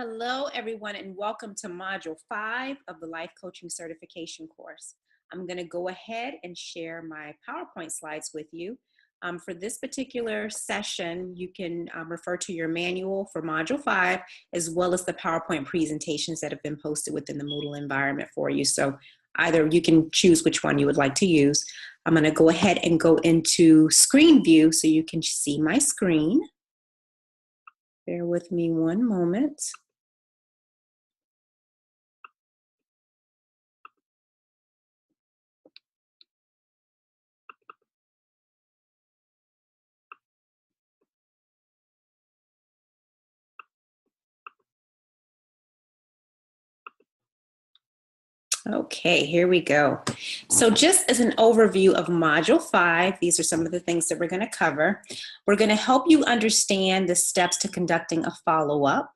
Hello, everyone, and welcome to Module 5 of the Life Coaching Certification course. I'm going to go ahead and share my PowerPoint slides with you. For this particular session, you can refer to your manual for Module 5, as well as the PowerPoint presentations that have been posted within the Moodle environment for you. So either you can choose which one you would like to use. I'm going to go ahead and go into screen view so you can see my screen. Bear with me one moment. Okay, here we go. So just as an overview of Module 5, these are some of the things that we're going to cover. We're going to help you understand the steps to conducting a follow-up,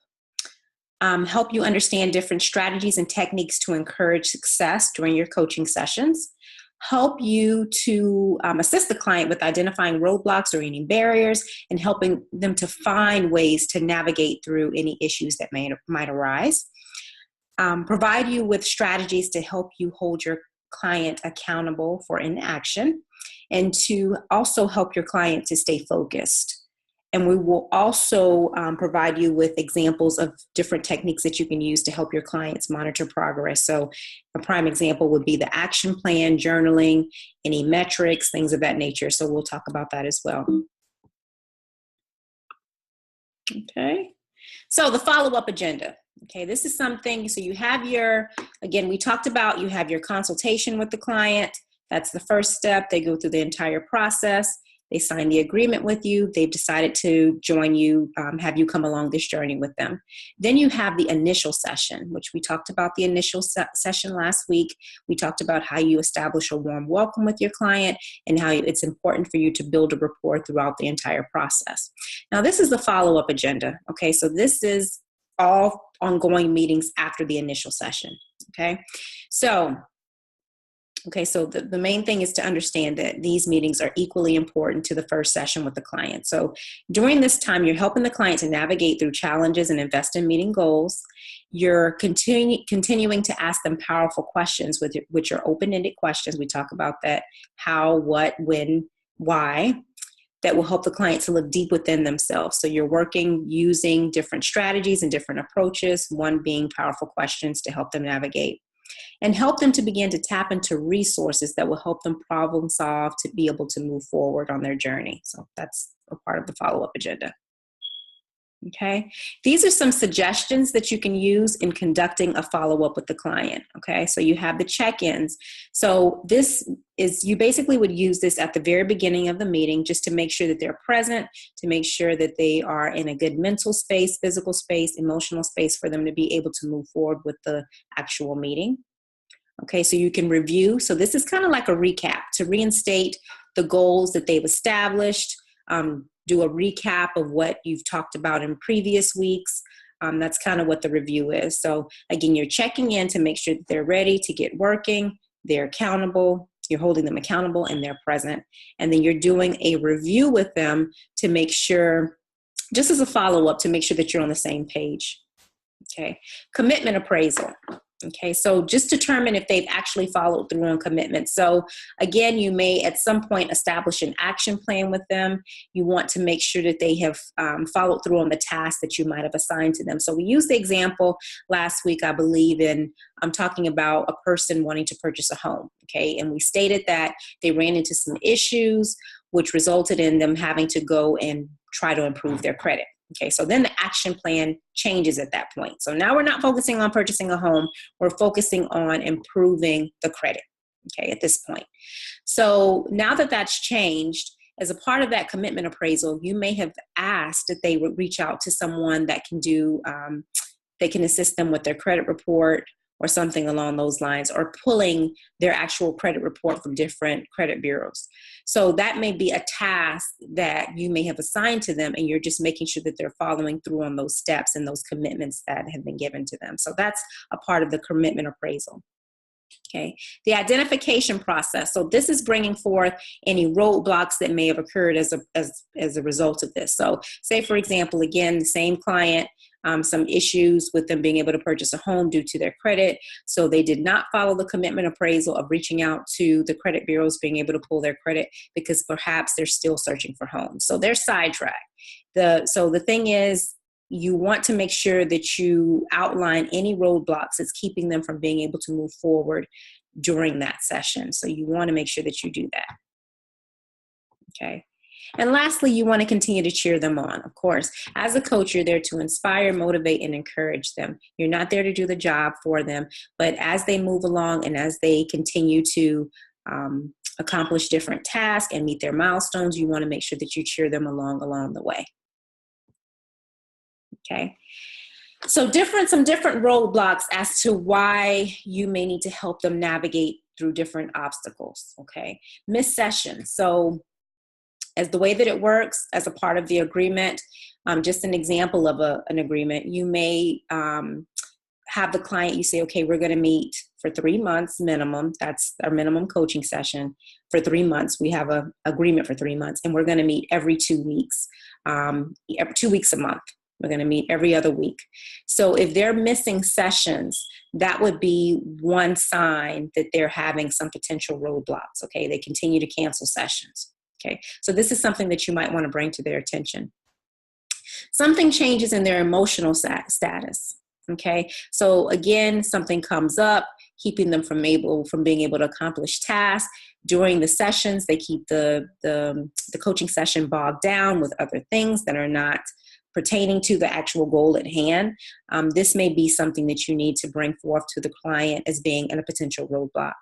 help you understand different strategies and techniques to encourage success during your coaching sessions, help you to assist the client with identifying roadblocks or any barriers and helping them to find ways to navigate through any issues that might arise. Provide you with strategies to help you hold your client accountable for inaction, and to also help your client to stay focused. And we will also provide you with examples of different techniques that you can use to help your clients monitor progress. So a prime example would be the action plan, journaling, any metrics, things of that nature. So we'll talk about that as well. Okay. So the follow-up agenda. Okay, this is something, so you have your, again, we talked about you have your consultation with the client. That's the first step. They go through the entire process. They sign the agreement with you. They've decided to join you, have you come along this journey with them. Then you have the initial session, which we talked about the initial session last week. We talked about how you establish a warm welcome with your client and how it's important for you to build a rapport throughout the entire process. Now, this is the follow-up agenda. Okay, so this is all ongoing meetings after the initial session. Okay, so the main thing is to understand that these meetings are equally important to the first session with the client. So during this time, you're helping the client to navigate through challenges and invest in meeting goals. You're continuing to ask them powerful questions, which are open-ended questions. We talk about that: how, what, when, why. That will help the client to look deep within themselves. So you're working using different strategies and different approaches, one being powerful questions to help them navigate, and help them to begin to tap into resources that will help them problem solve to be able to move forward on their journey. So that's a part of the follow-up agenda. Okay, these are some suggestions that you can use in conducting a follow-up with the client. Okay, so you have the check-ins. So this is, you basically would use this at the very beginning of the meeting just to make sure that they're present, to make sure that they are in a good mental space, physical space, emotional space for them to be able to move forward with the actual meeting. Okay, so you can review. So this is kind of like a recap to reinstate the goals that they've established, do a recap of what you've talked about in previous weeks. That's kind of what the review is. So again, you're checking in to make sure that they're ready to get working, they're accountable, you're holding them accountable, and they're present. And then you're doing a review with them to make sure, just as a follow-up, to make sure that you're on the same page. Okay, commitment appraisal. Okay, so just determine if they've actually followed through on commitments. So again, you may at some point establish an action plan with them. You want to make sure that they have followed through on the tasks that you might have assigned to them. So we used the example last week, I believe, I'm talking about a person wanting to purchase a home. Okay, and we stated that they ran into some issues, which resulted in them having to go and try to improve their credit. Okay, so then the action plan changes at that point. So now we're not focusing on purchasing a home, we're focusing on improving the credit, okay, at this point. So now that that's changed, as a part of that commitment appraisal, you may have asked that they would reach out to someone that can they can assist them with their credit report or something along those lines, or pulling their actual credit report from different credit bureaus. So that may be a task that you may have assigned to them, and you're just making sure that they're following through on those steps and those commitments that have been given to them. So that's a part of the commitment appraisal. Okay, the identification process. So this is bringing forth any roadblocks that may have occurred as a result of this. So say, for example, again, the same client, some issues with them being able to purchase a home due to their credit. So they did not follow the commitment appraisal of reaching out to the credit bureaus, being able to pull their credit because perhaps they're still searching for homes. So they're sidetracked. So the thing is, you want to make sure that you outline any roadblocks that's keeping them from being able to move forward during that session. So you want to make sure that you do that. Okay. And lastly, you want to continue to cheer them on. Of course, as a coach, you're there to inspire, motivate, and encourage them. You're not there to do the job for them, but as they move along and as they continue to accomplish different tasks and meet their milestones, you want to make sure that you cheer them along the way. Okay. So some different roadblocks as to why you may need to help them navigate through different obstacles. Okay. Missed sessions. So as the way that it works as a part of the agreement, just an example of an agreement, you may have the client, you say, okay, we're going to meet for 3 months minimum. That's our minimum coaching session for 3 months. We have an agreement for 3 months, and we're going to meet every 2 weeks, 2 weeks a month. We're going to meet every other week. So if they're missing sessions, that would be one sign that they're having some potential roadblocks. Okay, they continue to cancel sessions. Okay, so this is something that you might want to bring to their attention. Something changes in their emotional status. Okay, so again, something comes up, keeping them from being able to accomplish tasks during the sessions. They keep the coaching session bogged down with other things that are not pertaining to the actual goal at hand. This may be something that you need to bring forth to the client as being a potential roadblock.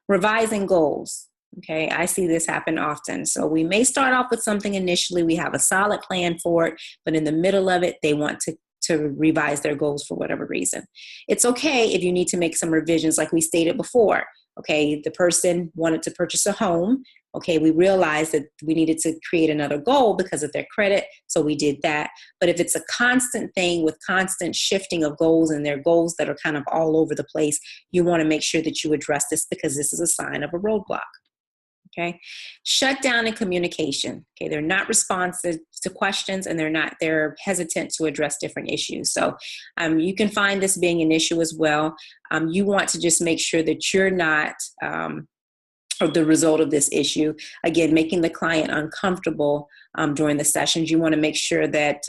Revising goals. Okay, I see this happen often. So we may start off with something initially, we have a solid plan for it, but in the middle of it, they want to revise their goals for whatever reason. It's okay if you need to make some revisions like we stated before. Okay, the person wanted to purchase a home. Okay, we realized that we needed to create another goal because of their credit, so we did that. But if it's a constant thing with constant shifting of goals and their goals that are kind of all over the place, you want to make sure that you address this because this is a sign of a roadblock. Okay, shut down in communication. Okay, they're not responsive to questions and they're hesitant to address different issues. So you can find this being an issue as well. You want to just make sure that you're not the result of this issue. Again, making the client uncomfortable during the sessions. You want to make sure that,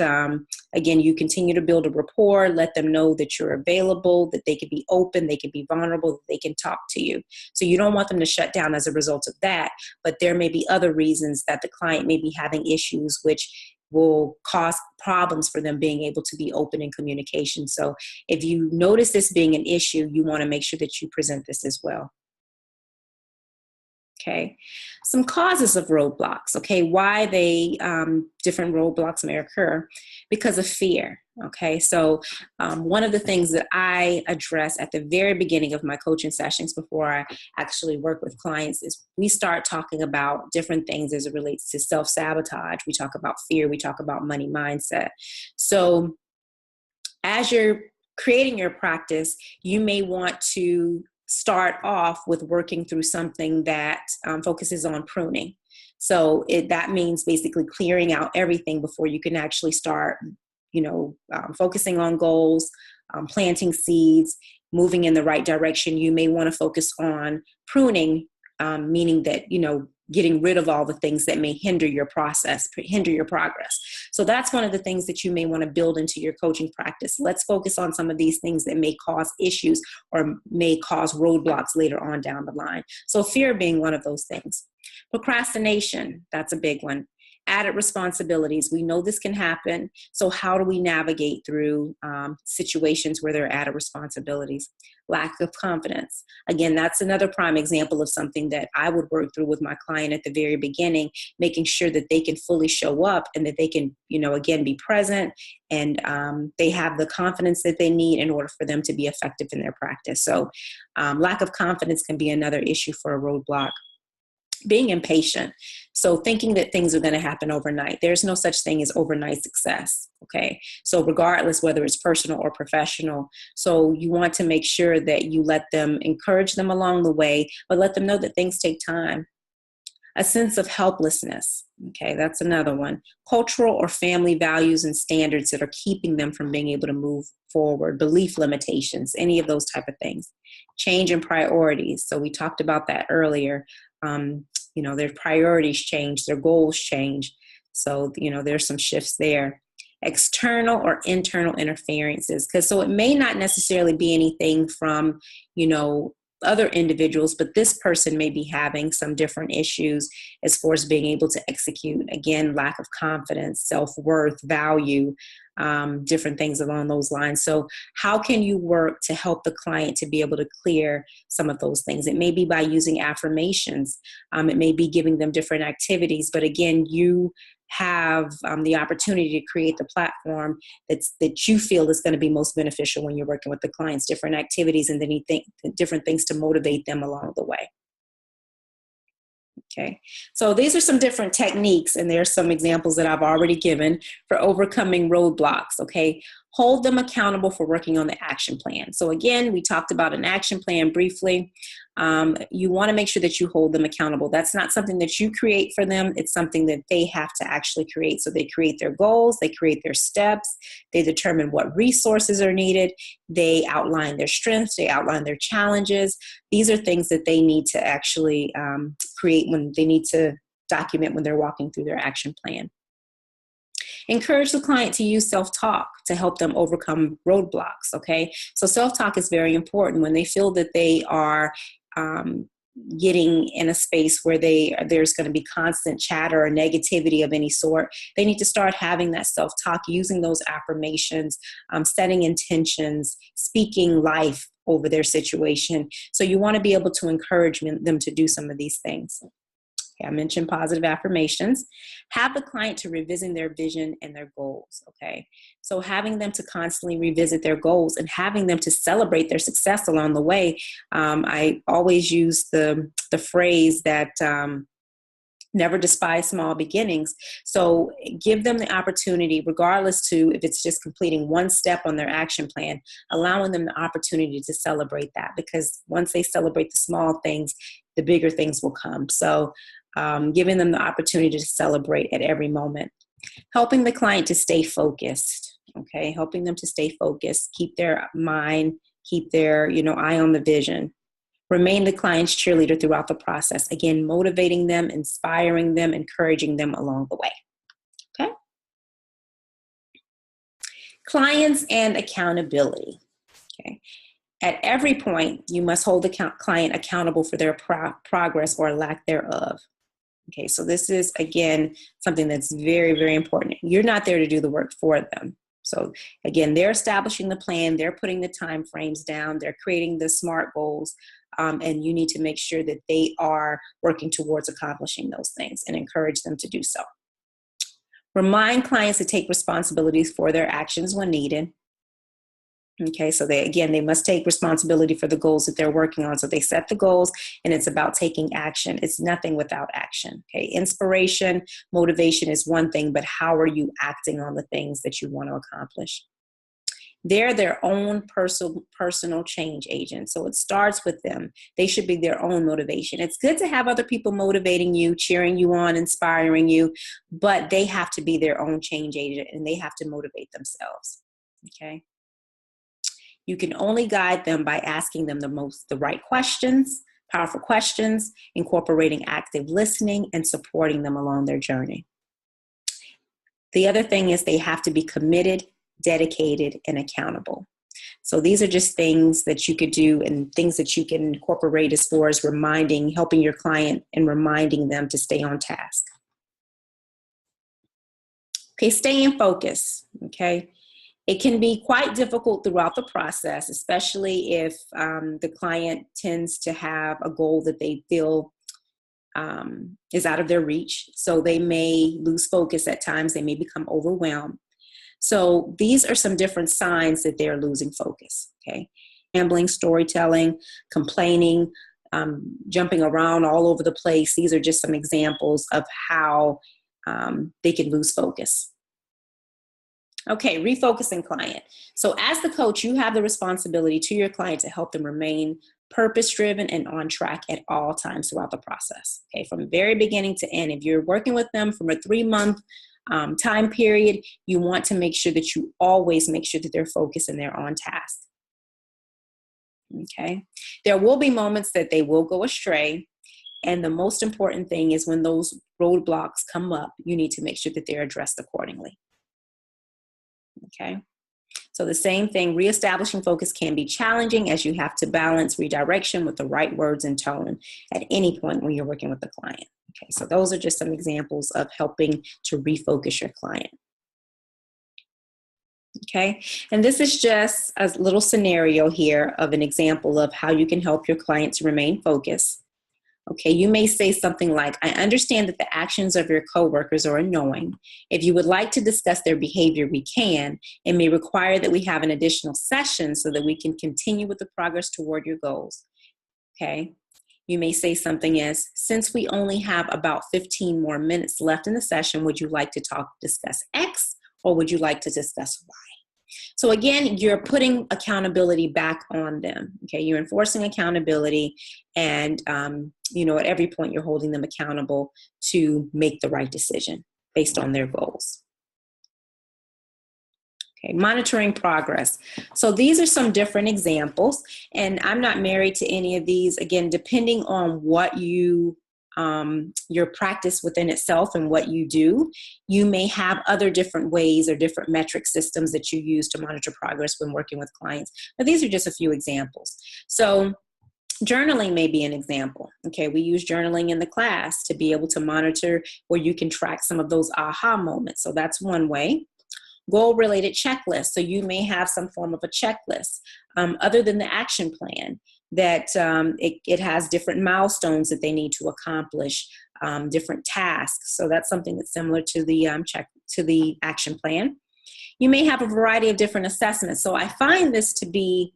again, you continue to build a rapport, let them know that you're available, that they can be open, they can be vulnerable, that they can talk to you. So you don't want them to shut down as a result of that, but there may be other reasons that the client may be having issues which will cause problems for them being able to be open in communication. So if you notice this being an issue, you want to make sure that you present this as well. Okay, some causes of roadblocks. Okay, why different roadblocks may occur because of fear. Okay, so one of the things that I address at the very beginning of my coaching sessions before I actually work with clients is we start talking about different things as it relates to self-sabotage. We talk about fear. We talk about money mindset. So as you're creating your practice, you may want to start off with working through something that focuses on pruning. So that means basically clearing out everything before you can actually start, focusing on goals, planting seeds, moving in the right direction. You may want to focus on pruning, meaning that, getting rid of all the things that may hinder your process, hinder your progress. So that's one of the things that you may want to build into your coaching practice. Let's focus on some of these things that may cause issues or may cause roadblocks later on down the line. So fear being one of those things. Procrastination, that's a big one. Added responsibilities. We know this can happen. So how do we navigate through situations where there are added responsibilities? Lack of confidence. Again, that's another prime example of something that I would work through with my client at the very beginning, making sure that they can fully show up and that they can, again, be present and they have the confidence that they need in order for them to be effective in their practice. So lack of confidence can be another issue for a roadblock. Being impatient. So thinking that things are going to happen overnight. There's no such thing as overnight success. Okay. So regardless, whether it's personal or professional. So you want to make sure that you encourage them along the way, but let them know that things take time. A sense of helplessness. Okay, that's another one. Cultural or family values and standards that are keeping them from being able to move forward. Belief limitations, any of those type of things. Change in priorities. So we talked about that earlier. Their priorities change, their goals change. So, there's some shifts there. External or internal interferences. So it may not necessarily be anything from, other individuals, but this person may be having some different issues as far as being able to execute. Again, lack of confidence, self-worth, value, different things along those lines. So how can you work to help the client to be able to clear some of those things? It may be by using affirmations. It may be giving them different activities, but again, you have the opportunity to create the platform that you feel is going to be most beneficial when you're working with the clients, different activities, and then you think different things to motivate them along the way. Okay, so these are some different techniques, and there's some examples that I've already given for overcoming roadblocks. Okay, hold them accountable for working on the action plan. So again, we talked about an action plan briefly. You want to make sure that you hold them accountable. That's not something that you create for them. It's something that they have to actually create. So they create their goals, they create their steps, they determine what resources are needed, they outline their strengths, they outline their challenges. These are things that they need to actually create when they need to document when they're walking through their action plan. Encourage the client to use self-talk to help them overcome roadblocks, okay? So self-talk is very important when they feel that they are getting in a space where there's going to be constant chatter or negativity of any sort. They need to start having that self-talk, using those affirmations, setting intentions, speaking life over their situation. So you want to be able to encourage them to do some of these things. I mentioned positive affirmations. Have the client to revisit their vision and their goals, okay? So having them to constantly revisit their goals and having them to celebrate their success along the way. I always use the phrase that never despise small beginnings. So give them the opportunity, regardless to if it's just completing one step on their action plan, allowing them the opportunity to celebrate that, because once they celebrate the small things, the bigger things will come. So giving them the opportunity to celebrate at every moment. Helping the client to stay focused, okay? Helping them to stay focused, keep their mind, keep their, eye on the vision. Remain the client's cheerleader throughout the process. Again, motivating them, inspiring them, encouraging them along the way, okay? Clients and accountability, okay? At every point, you must hold the client accountable for their progress or lack thereof. Okay, so this is, again, something that's very, very important. You're not there to do the work for them. So again, they're establishing the plan, they're putting the time frames down, they're creating the SMART goals, and you need to make sure that they are working towards accomplishing those things and encourage them to do so. Remind clients to take responsibilities for their actions when needed. Okay, so they must take responsibility for the goals that they're working on. So they set the goals, and it's about taking action. It's nothing without action. Okay, inspiration, motivation is one thing, but how are you acting on the things that you want to accomplish? They're their own personal change agent. So it starts with them. They should be their own motivation. It's good to have other people motivating you, cheering you on, inspiring you, but they have to be their own change agent, and they have to motivate themselves. Okay. You can only guide them by asking them the right questions, powerful questions, incorporating active listening, and supporting them along their journey. The other thing is they have to be committed, dedicated, and accountable. So these are just things that you could do and things that you can incorporate as far as helping your client and reminding them to stay on task. Okay, stay in focus, okay? It can be quite difficult throughout the process, especially if the client tends to have a goal that they feel is out of their reach. So they may lose focus at times. They may become overwhelmed. So these are some different signs that they're losing focus, okay? Rambling, storytelling, complaining, jumping around all over the place. These are just some examples of how they can lose focus. Okay, refocusing client. So as the coach, you have the responsibility to your client to help them remain purpose-driven, and on track at all times throughout the process. Okay, from very beginning to end. If you're working with them from a 3-month time period, you want to make sure that you always make sure that they're focused and they're on task. Okay, there will be moments that they will go astray. And the most important thing is when those roadblocks come up, you need to make sure that they're addressed accordingly. Okay. So the same thing, reestablishing focus can be challenging as you have to balance redirection with the right words and tone at any point when you're working with the client. Okay, so those are just some examples of helping to refocus your client. Okay, and this is just a little scenario here of an example of how you can help your client to remain focused. Okay, you may say something like, I understand that the actions of your coworkers are annoying. If you would like to discuss their behavior, we can. It may require that we have an additional session so that we can continue with the progress toward your goals. Okay, you may say something as, since we only have about 15 more minutes left in the session, would you like to discuss X, or would you like to discuss Y? So again, you're putting accountability back on them. Okay, you're enforcing accountability, and at every point you're holding them accountable to make the right decision based on their goals. Okay, monitoring progress. So these are some different examples, and I'm not married to any of these. Again, depending on what your practice within itself and what you do, you may have other different ways or different metric systems that you use to monitor progress when working with clients. But these are just a few examples. So journaling may be an example. Okay, we use journaling in the class to be able to monitor where you can track some of those aha moments. So that's one way. Goal-related checklist. So you may have some form of a checklist other than the action plan that it has different milestones that they need to accomplish, different tasks. So that's something that's similar to the action plan. You may have a variety of different assessments. So I find this to be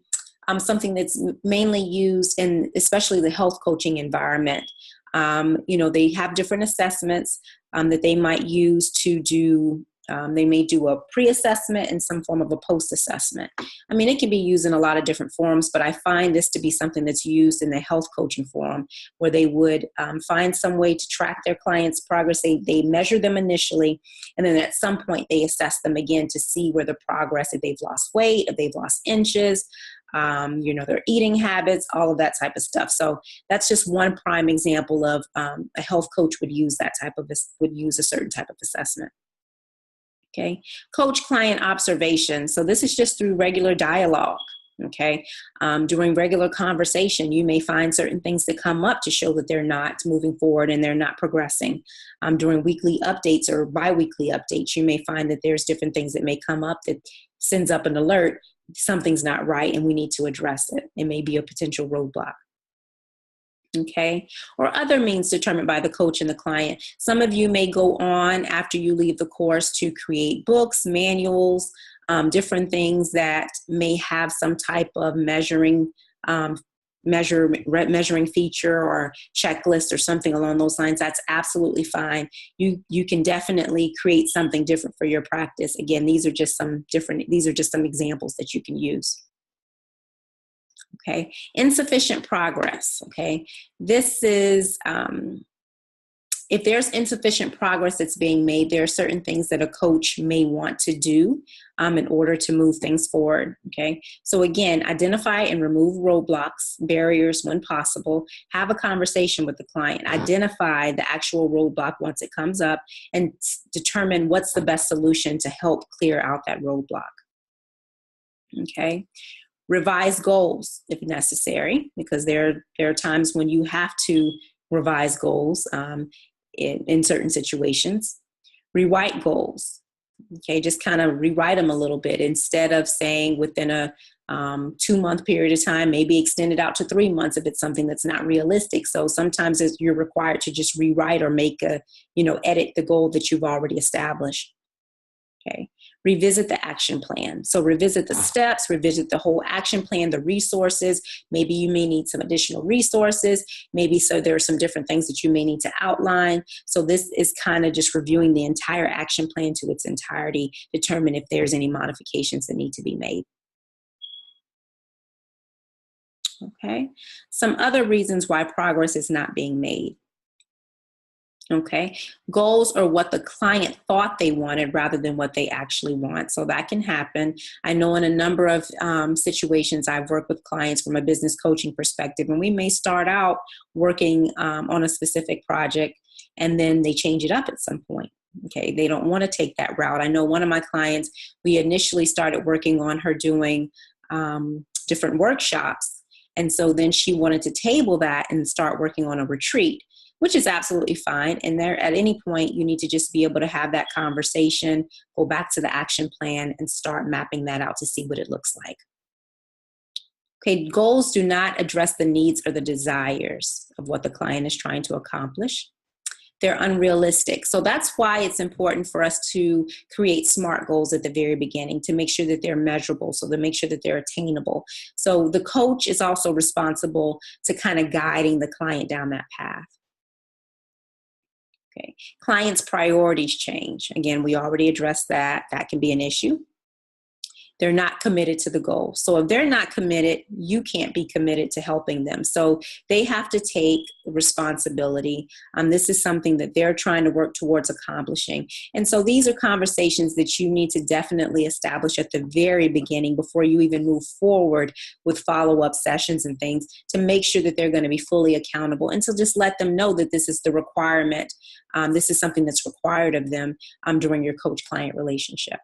something that's mainly used in especially the health coaching environment. They have different assessments that they might use to do. They may do a pre-assessment and some form of a post-assessment. I mean, it can be used in a lot of different forms, but I find this to be something that's used in the health coaching forum, where they would find some way to track their clients' progress. They measure them initially, and then at some point they assess them again to see where the progress, if they've lost weight, if they've lost inches, their eating habits, all of that type of stuff. So that's just one prime example of a health coach would use a certain type of assessment. Okay, coach client observation. So this is just through regular dialogue. Okay, during regular conversation, you may find certain things that come up to show that they're not moving forward and they're not progressing. During weekly updates or bi-weekly updates, you may find that there's different things that may come up that sends up an alert. Something's not right and we need to address it. It may be a potential roadblock. Okay, or other means determined by the coach and the client. Some of you may go on after you leave the course to create books, manuals, different things that may have some type of measuring feature or checklist or something along those lines. That's absolutely fine. You can definitely create something different for your practice. Again, these are just some examples that you can use. Okay, insufficient progress. Okay, this is if there's insufficient progress that's being made, there are certain things that a coach may want to do in order to move things forward. Okay, so again, identify and remove roadblocks, barriers when possible. Have a conversation with the client. Identify the actual roadblock once it comes up, and determine what's the best solution to help clear out that roadblock. Okay. Revise goals if necessary, because there are times when you have to revise goals in certain situations. Rewrite goals. Okay, just kind of rewrite them a little bit. Instead of saying within a 2-month period of time, maybe extend it out to 3 months if it's something that's not realistic. So sometimes you're required to just rewrite or make edit the goal that you've already established. Okay. Revisit the action plan. So revisit the steps, revisit the whole action plan, the resources. Maybe you may need some additional resources. Maybe so there are some different things that you may need to outline. So this is kind of just reviewing the entire action plan to its entirety, determine if there's any modifications that need to be made. Okay. Some other reasons why progress is not being made. Okay. Goals are what the client thought they wanted rather than what they actually want. So that can happen. I know in a number of situations I've worked with clients from a business coaching perspective, and we may start out working on a specific project and then they change it up at some point. Okay. They don't want to take that route. I know one of my clients, we initially started working on her doing different workshops. And so then she wanted to table that and start working on a retreat, which is absolutely fine. And there, at any point, you need to just be able to have that conversation, go back to the action plan, and start mapping that out to see what it looks like. Okay, goals do not address the needs or the desires of what the client is trying to accomplish. They're unrealistic. So that's why it's important for us to create SMART goals at the very beginning, to make sure that they're measurable, so to make sure that they're attainable. So the coach is also responsible to kind of guiding the client down that path. Okay. Clients' priorities change. Again, we already addressed that. That can be an issue. They're not committed to the goal. So if they're not committed, you can't be committed to helping them. So they have to take responsibility. This is something that they're trying to work towards accomplishing. And so these are conversations that you need to definitely establish at the very beginning before you even move forward with follow-up sessions and things, to make sure that they're going to be fully accountable, and to just let them know that this is the requirement. This is something that's required of them during your coach-client relationship.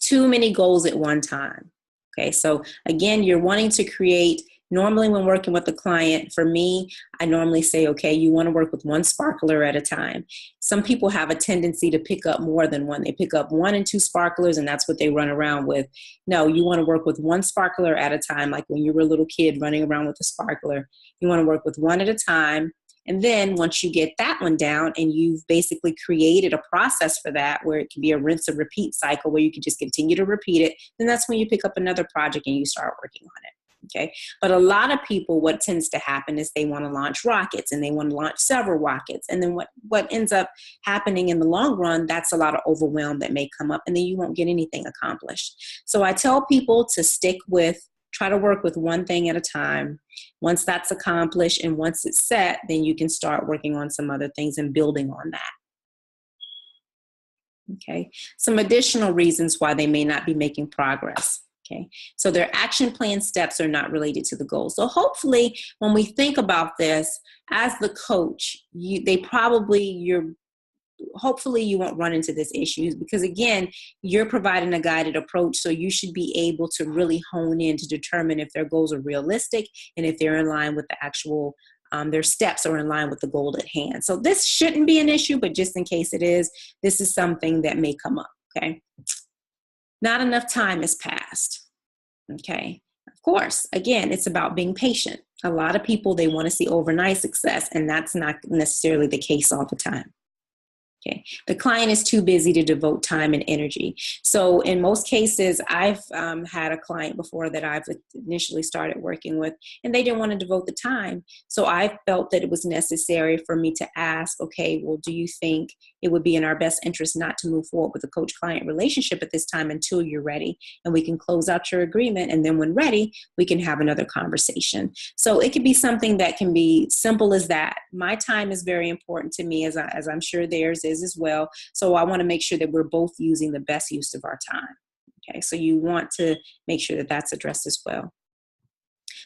Too many goals at one time. Okay, so again, you're wanting to create, normally when working with a client, for me, I normally say, okay, you want to work with one sparkler at a time. Some people have a tendency to pick up more than one. They pick up 1 and 2 sparklers and that's what they run around with. No, you want to work with one sparkler at a time, like when you were a little kid running around with a sparkler. You want to work with one at a time. And then once you get that one down and you've basically created a process for that, where it can be a rinse and repeat cycle where you can just continue to repeat it, then that's when you pick up another project and you start working on it. Okay. But a lot of people, what tends to happen is they want to launch rockets, and they want to launch several rockets. And then what ends up happening in the long run, that's a lot of overwhelm that may come up, and then you won't get anything accomplished. So I tell people to try to work with one thing at a time. Once that's accomplished and once it's set, then you can start working on some other things and building on that. Okay. Some additional reasons why they may not be making progress. Okay. So their action plan steps are not related to the goal. So hopefully when we think about this as the coach, hopefully you won't run into this issues, because again, you're providing a guided approach. So you should be able to really hone in to determine if their goals are realistic and if they're in line with the actual, their steps are in line with the goal at hand. So this shouldn't be an issue, but just in case it is, this is something that may come up. Okay. Not enough time has passed. Okay. Of course, again, it's about being patient. A lot of people, they want to see overnight success, and that's not necessarily the case all the time. Okay. The client is too busy to devote time and energy. So in most cases, I've had a client before that I've initially started working with, and they didn't want to devote the time. So I felt that it was necessary for me to ask, okay, well, do you think it would be in our best interest not to move forward with a coach-client relationship at this time until you're ready? And we can close out your agreement. And then when ready, we can have another conversation. So it could be something that can be simple as that. My time is very important to me, as I'm sure theirs is as well. So I want to make sure that we're both using the best use of our time. Okay, so you want to make sure that that's addressed as well.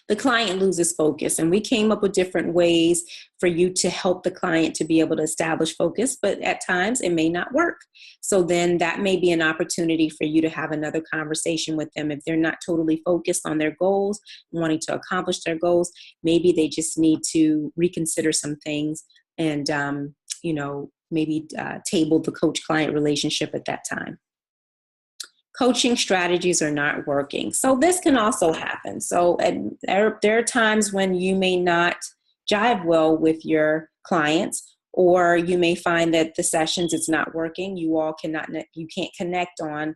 The client loses focus, and we came up with different ways for you to help the client to be able to establish focus, but at times it may not work. So then that may be an opportunity for you to have another conversation with them. If they're not totally focused on their goals, wanting to accomplish their goals, maybe they just need to reconsider some things and, maybe table the coach-client relationship at that time. Coaching strategies are not working. So this can also happen. So there are times when you may not jive well with your clients, or you may find that the sessions, it's not working. You can't connect on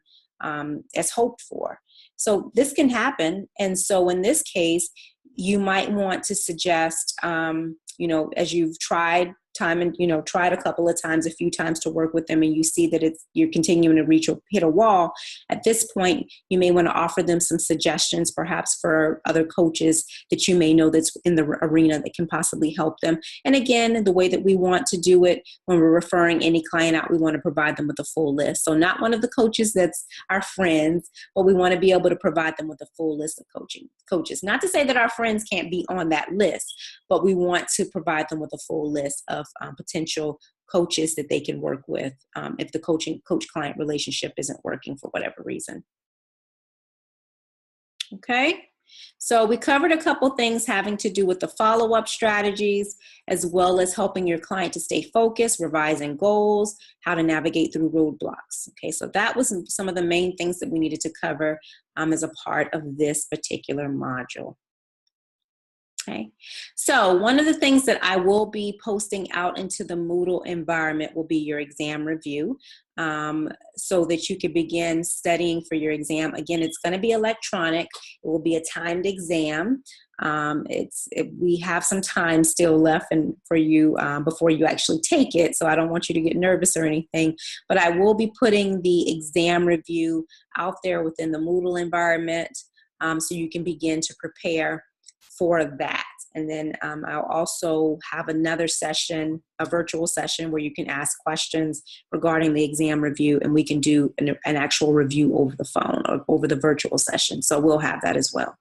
as hoped for. So this can happen. And so in this case, you might want to suggest, as you've tried time and, tried a couple of times, a few times to work with them, and you see that you're continuing to hit a wall, at this point, you may want to offer them some suggestions, perhaps for other coaches that you may know that's in the arena that can possibly help them. And again, the way that we want to do it when we're referring any client out, we want to provide them with a full list. So not one of the coaches that's our friends, but we want to be able to provide them with a full list of coaches. Not to say that our friends can't be on that list, but we want to provide them with a full list of potential coaches that they can work with if the coach-client relationship isn't working for whatever reason. Okay, so we covered a couple things having to do with the follow-up strategies, as well as helping your client to stay focused, revising goals, how to navigate through roadblocks. Okay, so that was some of the main things that we needed to cover as a part of this particular module. Okay, so one of the things that I will be posting out into the Moodle environment will be your exam review, so that you can begin studying for your exam. Again, it's going to be electronic. It will be a timed exam. We have some time still left for you before you actually take it, so I don't want you to get nervous or anything, but I will be putting the exam review out there within the Moodle environment, so you can begin to prepare for that. And then I'll also have another session, a virtual session, where you can ask questions regarding the exam review, and we can do an actual review over the phone or over the virtual session. So we'll have that as well.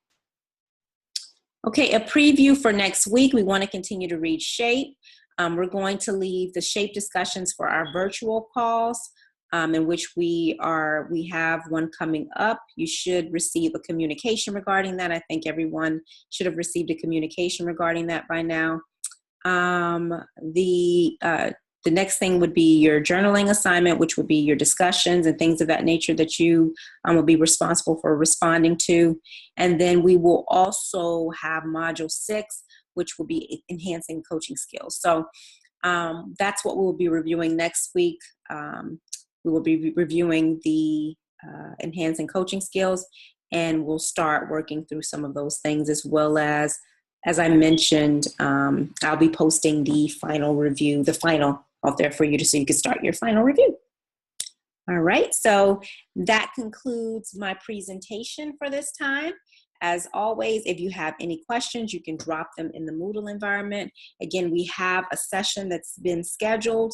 Okay, a preview for next week. We want to continue to read SHAPE. We're going to leave the SHAPE discussions for our virtual calls, in which we have one coming up. You should receive a communication regarding that. I think everyone should have received a communication regarding that by now. The next thing would be your journaling assignment, which would be your discussions and things of that nature that you will be responsible for responding to. And then we will also have module 6, which will be enhancing coaching skills. So that's what we'll be reviewing next week. We will be reviewing the enhancing coaching skills, and we'll start working through some of those things, as well as I mentioned, I'll be posting the final review, the final out there for you so you can start your final review. All right, so that concludes my presentation for this time. As always, if you have any questions, you can drop them in the Moodle environment. Again, we have a session that's been scheduled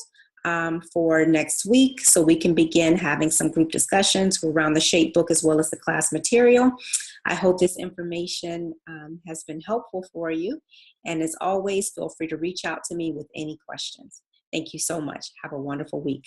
for next week, so we can begin having some group discussions around the SHAPE book as well as the class material. I hope this information has been helpful for you. And as always, feel free to reach out to me with any questions. Thank you so much. Have a wonderful week.